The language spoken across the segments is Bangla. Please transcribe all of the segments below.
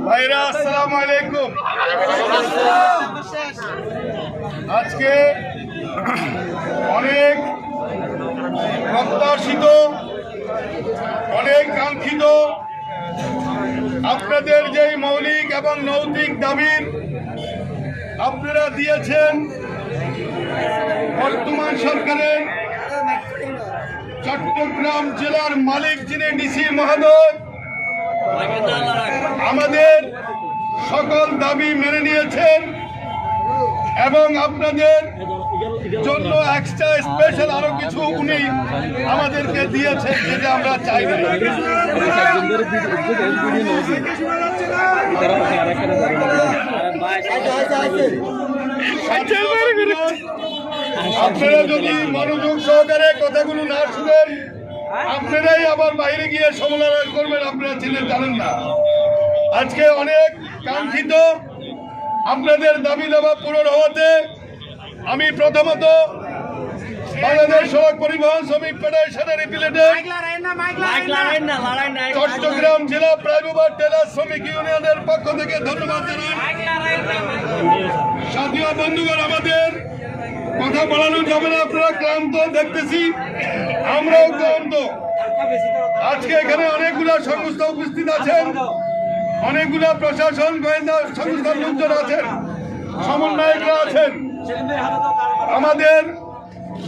ভাইরা আসসালামু আলাইকুম। আজকে অনেক প্রত্যাশিত, অনেক কাঙ্ক্ষিত আপনাদের যে মৌলিক এবং নৈতিক দাবির আপনারা দিয়েছেন বর্তমান সরকারের চট্টগ্রাম জেলার মালিক যিনি ডিসি মহোদয় আমাদের সকল দাবি মেনে নিয়েছেন এবং আপনাদের জন্য এক্সট্রা স্পেশাল আরো কিছু উনি আমাদেরকে দিয়েছেন যেটা আমরা চাই না। আপনারা যদি মনোযোগ সহকারে কথাগুলো না শুনেন আপনারাই আবার বাইরে গিয়ে সমালোচনা করবেন, আপনারা ছিলেন জানেন না। আজকে অনেক কাঙ্ক্ষিত আপনাদের দাবি দাবা পূরণ হওয়াতে আমি প্রথমত বাংলাদেশ সড়ক পরিবহন শ্রমিক ফেডারেশনের চট্টগ্রাম জেলা প্রাইভেট টেলার শ্রমিক ইউনিয়নের পক্ষ থেকে ধন্যবাদ জানাই। সাথী বন্ধুগণ, আমাদের কথা বলানো যাবে না, আপনারা ক্লান্ত দেখতেছি, আমরাও ক্লান্ত। আজকে এখানে অনেকগুলা সংস্থা উপস্থিত আছেন, অনেকগুলা প্রশাসন গোয়েন্দা সংস্থার লোকজন আছেন, সমন্বয়করা আছেন। আমাদের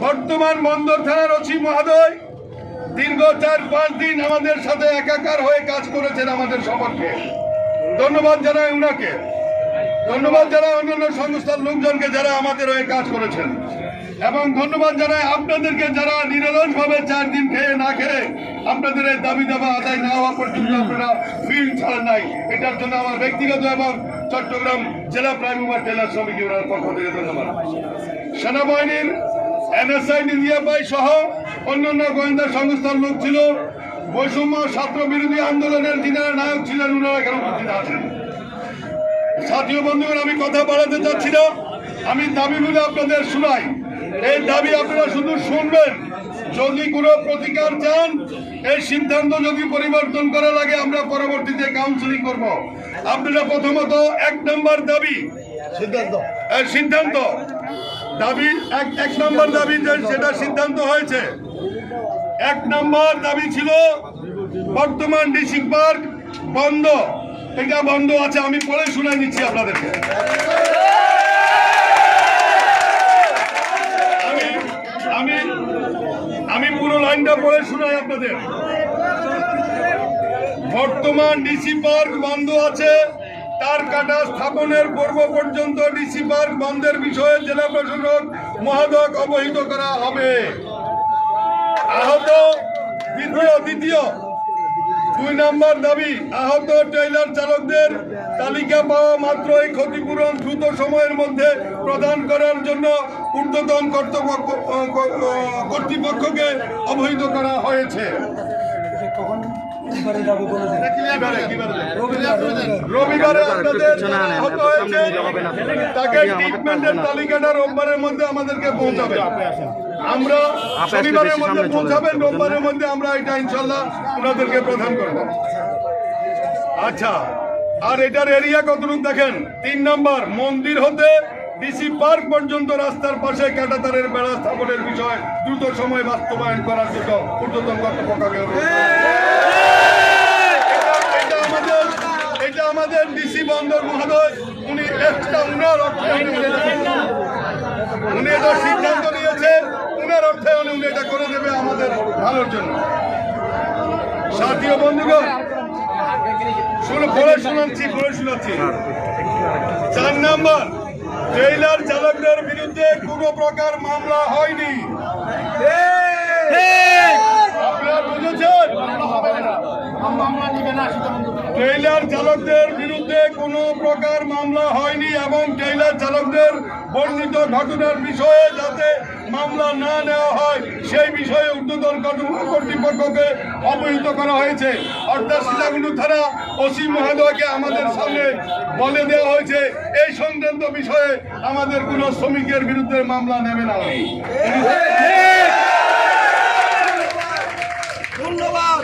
বর্তমান বন্দর থানার ওসি মহোদয় দীর্ঘ 4-5 দিন আমাদের সাথে একাকার হয়ে কাজ করেছেন আমাদের সপক্ষে। ধন্যবাদ জানাই উনাকে, ধন্যবাদ জানাই অন্যান্য সংস্থার লোকজনকে যারা আমাদের হয়ে কাজ করেছেন, এবং ধন্যবাদ জানাই আপনাদেরকে যারা নিরলসভাবে 4 দিন খেয়ে না খেয়ে আপনাদের এই দাবি দাবা আদায় না হওয়া পর্যন্ত আপনারা ফিল্ড ছাড়েন নাই। এটার জন্য আমার ব্যক্তিগত এবং চট্টগ্রাম জেলা প্রাইভেট টেলার শ্রমিক ইউনিয়নের পক্ষ থেকে ধন্যবাদ। সেনাবাহিনীর NSI নিজিয়া ভাই সহ অন্যান্য গোয়েন্দা সংস্থার লোক ছিল, বৈষম্য ছাত্র বিরোধী আন্দোলনের যিনারা নায়ক ছিলেন ওনারা এখানে উপস্থিত আছেন। সাথী বন্ধুগণ, আমি কথা বাড়াতে চাচ্ছি না, আমি দাবিগুলো আপনাদের শোনাই। এই দাবি আপনারা শুধু শুনবেন, যদি কোনো প্রতিকার চান, এই সিদ্ধান্ত যদি পরিবর্তন করা লাগে আমরা পরবর্তীতে কাউন্সিলিং করব। আপনারা প্রথমত 1 নম্বর দাবি সিদ্ধান্ত দাবি 1 নম্বর দাবি সেটা সিদ্ধান্ত হয়েছে। 1 নম্বর দাবি ছিল বর্তমান ডিসি পার্ক বন্ধ, এটা বন্ধ আছে। আমি পরে শুনাই দিচ্ছি আপনাদেরকে। আমি পুরো লাইনটা পরে শুনাই আপনাদের। বর্তমান ডিসি পার্ক বন্ধ আছে, তার কাটা স্থাপনের পূর্ব পর্যন্ত ডিসি পার্ক বন্ধের বিষয়ে জেলা প্রশাসক মহোদয় অবহিত করা হবে। দ্বিতীয় 2 নম্বর দাবি, আহত ট্রেইলার চালকদের তালিকা পাওয়া মাত্রই ক্ষতিপূরণ দ্রুত সময়ের মধ্যে প্রদান করার জন্য ঊর্ধ্বতন কর্তৃপক্ষকে অবহিত করা হয়েছে। রবিবারে আপনাদের আহত হয়েছে তাকে ট্রিটমেন্টের তালিকাটা রোববারের মধ্যে আমাদেরকে পৌঁছাবে। আমরা শনিবারের মধ্যে পৌঁছাবেন, রোববারের মধ্যে আমরা এটা ইনশাল্লাহ ওনাদেরকে প্রদান করব। আচ্ছা, আর এটার এরিয়া কতটুকু দেখেন। 3 নম্বর, মন্দির হতে ডিসি পার্ক পর্যন্ত রাস্তার পাশে কাঁটাতারের বেড়া স্থাপনের বিষয় দ্রুত সময় বাস্তবায়ন করার জন্য ঊর্ধ্বতন কর্তৃপক্ষকে এটা আমাদের ডিসি বন্দর মহোদয় উনি এক্সট্রা উনার অর্থে উনি এটা সিদ্ধান্ত নিয়েছেন, উনার অর্থে উনি এটা করে দেবে আমাদের ভালোর জন্য। সাথী বন্ধুগণ, পরে শোনাচ্ছি। 4 নম্বর, ট্রেইলার চালকদের বিরুদ্ধে কোনো প্রকার মামলা হয়নি। আপনারা বুঝেছেন? ট্রেইলার চালকদের বিরুদ্ধে কোনো প্রকার মামলা হয়নি এবং ট্রেইলার চালকদের বর্ণিত ঘটনার বিষয়ে যাতে মামলা না নেওয়া হয় সেই বিষয়ে ঊর্ধ্বতন কর্তৃপক্ষকে অবহিত করা হয়েছে। অর্থাৎ সীতাকুণ্ড থানা ওসি মহোদয়কে আমাদের সামনে বলে দেওয়া হয়েছে এই সংক্রান্ত বিষয়ে আমাদের কোনো শ্রমিকের বিরুদ্ধে মামলা নেবে না। ধন্যবাদ।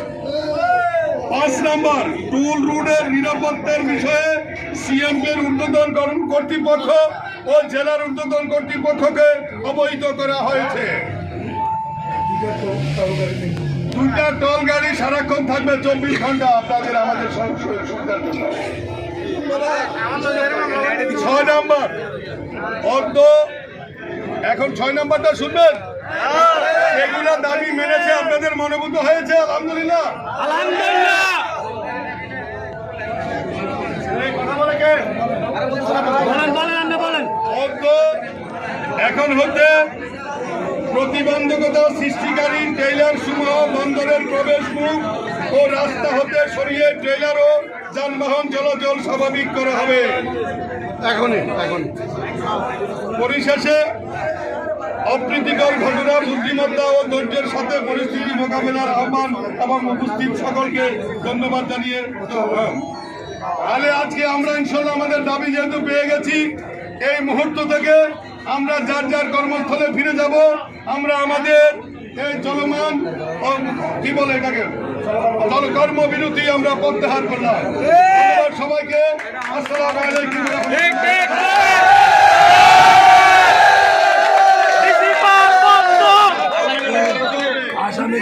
5 নম্বর, টুল রোডের নিরাপত্তার বিষয়ে সিএমপির ঊর্ধ্বতন কর্তৃপক্ষ ও জেলার ঊর্ধ্বতন কর্তৃপক্ষকে অবহিত করা হয়েছে। 2টা টোল গাড়ি সারাক্ষণ থাকবে 24 ঘন্টা আপনাদের আমাদের সুবিধার জন্য। 6 নম্বর, এখন 6 নম্বরটা শুনবেন। এগুলো দাবি মেনেছে, আপনাদের মনোভূত হয়েছে? আলহামদুলিল্লাহ। এখন হতে প্রতিবন্ধকতা সৃষ্টিকারী ট্রেইলার সমূহ বন্দরের প্রবেশ মুখ ও রাস্তা হতে সরিয়ে ট্রেইলার ও যানবাহন চলাচল স্বাভাবিক করা হবে। পরিশেষে অপ্রীতিকর ঘটনা বুদ্ধিমত্তা ও ধৈর্যের সাথে পরিস্থিতি মোকাবেলার আহ্বান এবং উপস্থিত সকলকে ধন্যবাদ জানিয়ে তাহলে আজকে আমরা ইনশাল্লাহ আমাদের দাবি যেহেতু পেয়ে গেছি, এই মুহূর্ত থেকে আমরা যার যার কর্মস্থলে ফিরে যাব। আমরা আমাদের এই চলমান কি বলে এটাকে কর্মবিরতি আমরা প্রত্যাহার করলাম। ধন্যবাদ সবাইকে। আসসালামু আলাইকুম। আসামি